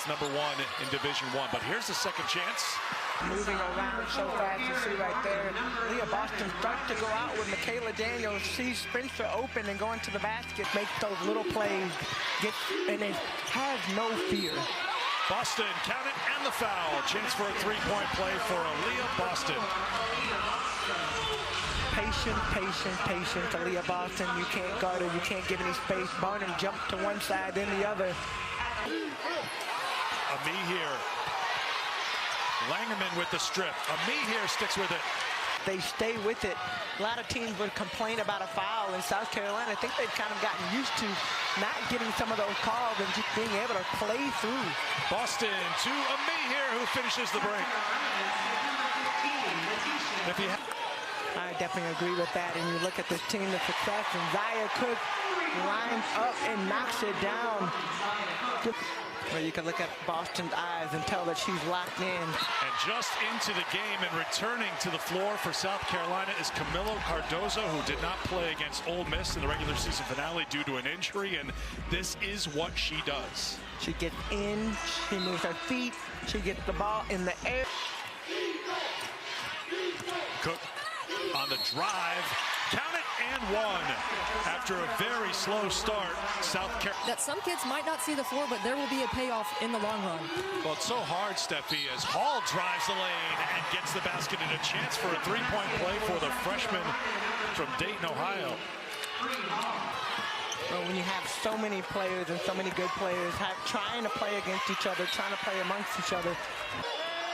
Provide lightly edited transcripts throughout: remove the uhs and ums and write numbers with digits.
that's #1 in Division I. But here's the second chance. Moving around so fast, you see right there. Aliyah Boston starts to go out with Michaela Daniels, sees Spencer open and going to the basket, makes those little plays, and it has no fear. Boston, count it, and the foul. Chance for a three-point play for Aliyah Boston. Patience, Aliyah Boston. You can't guard her, you can't give any space. Barnum jumped to one side, then the other. Ami here. Langerman with the strip. Ami here sticks with it. They stay with it. A lot of teams would complain about a foul in South Carolina. I think they've kind of gotten used to not getting some of those calls and just being able to play through. Boston to Ami here, who finishes the break. I definitely agree with that. And you look at this team, the success, and Zaya Cook lines up and knocks it down. Well, you can look at Boston's eyes and tell that she's locked in. And just into the game and returning to the floor for South Carolina is Camilo Cardozo, who did not play against Ole Miss in the regular season finale due to an injury, and this is what she does. She gets in, she moves her feet, she gets the ball in the air. Cook on the drive, count it, and one. After a very slow start, South Carolina. That some kids might not see the floor, but there will be a payoff in the long run. Well, it's so hard, Steffi, as Hall drives the lane and gets the basket, and a chance for a three-point play for the freshman from Dayton, Ohio. Well, when you have so many players and so many good players trying to play against each other, trying to play amongst each other,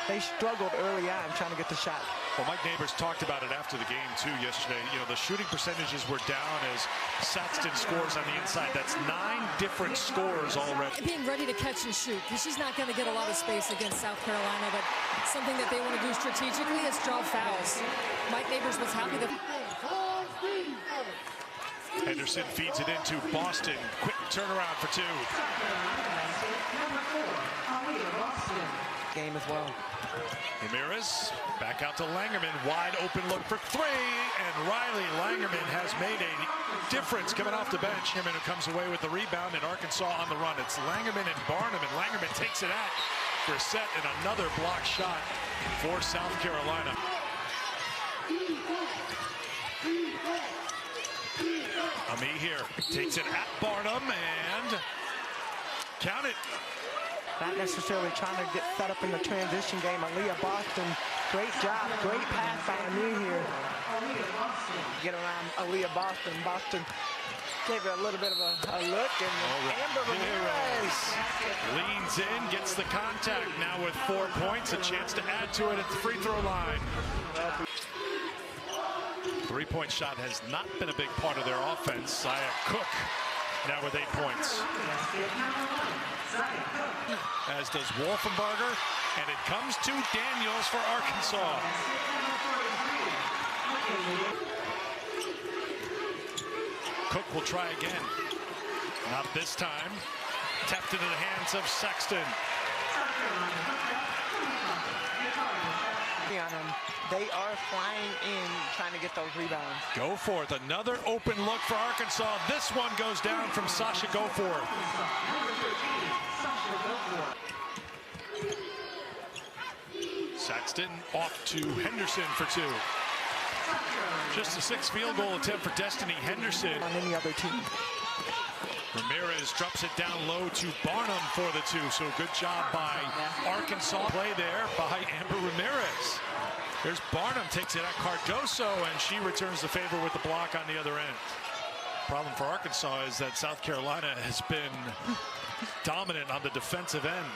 they struggled early on trying to get the shot. Well, Mike Neighbors talked about it after the game, too, yesterday. You know, the shooting percentages were down as Saxton scores on the inside. That's 9 different scores already. Being ready to catch and shoot, because she's not going to get a lot of space against South Carolina, but something that they want to do strategically is draw fouls. Mike Neighbors was happy that... Henderson feeds it into Boston. Quick turnaround for 2. Game as well. Ramirez back out to Langerman. Wide open look for 3. And Riley Langerman has made a difference coming off the bench. Him who comes away with the rebound, and Arkansas on the run. It's Langerman and Barnum, and Langerman takes it out for a set and another block shot for South Carolina. Ami here takes it at Barnum and count it. Not necessarily trying to get set up in the transition game. Aliyah Boston, great job, great pass by Ami here. Get around Aliyah Boston. Boston gave her a little bit of a look, and Amber Ramirez leans in, gets the contact now with 4 points, a chance to add to it at the free throw line. Three-point shot has not been a big part of their offense. Zaya Cook now with 8 points. As does Wolfenbarger, and it comes to Daniels for Arkansas. Cook will try again. Not this time. Tapped into the hands of Sexton. They are flying in, trying to get those rebounds. Goforth, another open look for Arkansas. This one goes down from Sasha Goforth. Saxton off to Henderson for 2. Just a 6th field goal attempt for Destiny Henderson. On any other team. Ramirez drops it down low to Barnum for the 2. So good job by Arkansas. Play there by Amber Ramirez. There's Barnum, takes it at Cardoso, and she returns the favor with the block on the other end. Problem for Arkansas is that South Carolina has been dominant on the defensive end.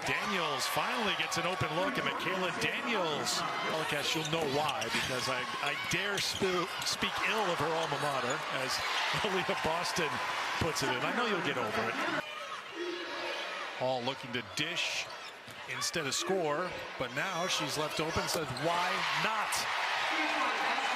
Daniels finally gets an open look, and Michaela Daniels, Telecast, you'll know why, because I dare speak ill of her alma mater, as Aliyah Boston puts it in. I know you'll get over it. Hall looking to dish instead of score, but now she's left open, says why not?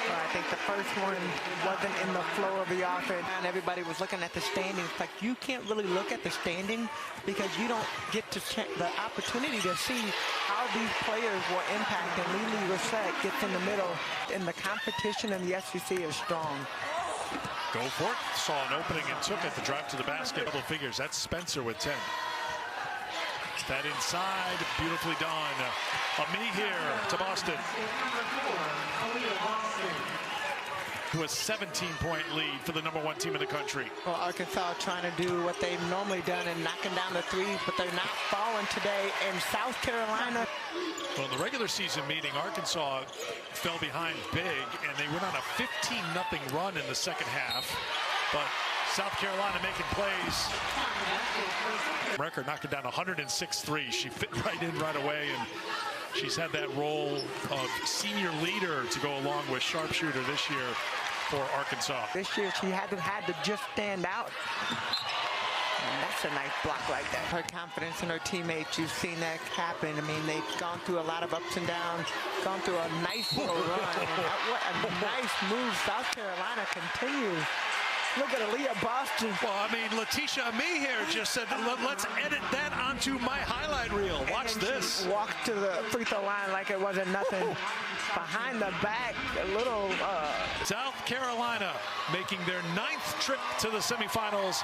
Well, I think the first one wasn't in the flow of the offense, and everybody was looking at the standings. Like, you can't really look at the standing because you don't get to the opportunity to see how these players will impact, and Lily Rossett gets in the middle, and the competition in the SEC is strong. Goforth saw an opening and took it. The drive to the basket, double figures. That's Spencer with 10. That inside, beautifully done. Ami here to Boston. To a 17-point lead for the #1 team in the country. Well, Arkansas trying to do what they've normally done and knocking down the threes, but they're not falling today. And South Carolina. Well, in the regular season meeting, Arkansas fell behind big, and they went on a 15-0 run in the second half. But South Carolina making plays. Record knocking down 106 threes. She fit right in right away, and she's had that role of senior leader to go along with sharpshooter this year for Arkansas. This year she hasn't had to just stand out. And that's a nice block like that. Her confidence in her teammates, you've seen that happen. I mean, they've gone through a lot of ups and downs, gone through a nice little run. And what a nice move South Carolina continues. Look at Aliyah Boston. Well, I mean, Letitia Ami here just said, let's edit that onto my highlight reel. Watch this. She walked to the free throw line like it wasn't nothing. Behind the back, a little... South Carolina making their 9th trip to the semifinals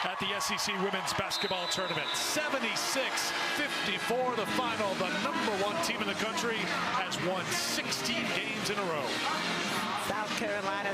at the SEC Women's Basketball Tournament. 76-54 the final. The #1 team in the country has won 16 games in a row. South Carolina